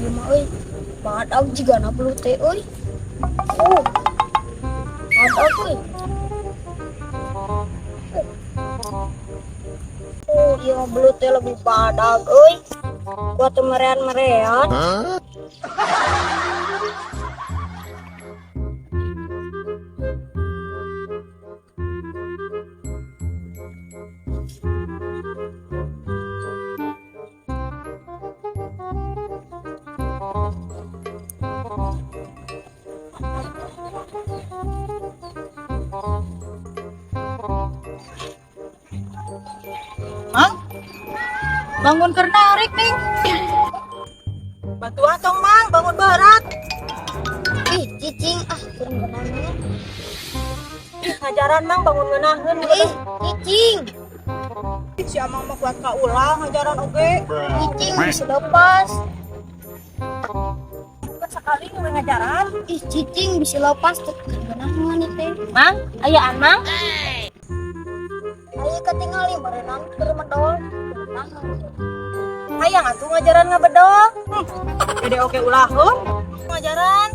ieu mah euy. Badag jigana belut teh euy. Oh. Badag euy. Oh, ieu mah belut teh lebih badag euy. Gua teh merean-merean. Mang, bangun keur narik nih. Bantuan tong Mang, bangun berat. Ih, cicing keur ngeunahnya. Ngajaran Mang bangun ngeunaheun. Ih, cicing. Si Amang mah kuat ka ulah ngajaran oge. Cicing bisa lepas. Bukan sekali ngewe ngajaran. Ih, cicing bisa lepas teh keur ngeunahnya nih teh. Mang, ayaan Mang. Ayo ketinggali merenang keur medol. Hayang atuh ngajaran ngabedog. Dede oge ulah heuh. Ngajaran.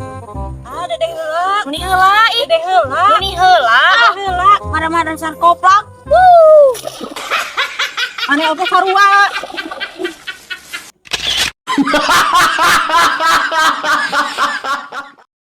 Ah, dede heula. Muni heula ih. Dede heula. Muni heula. Dede heula. Mara-mara dasar koplak. Ane oge sarua.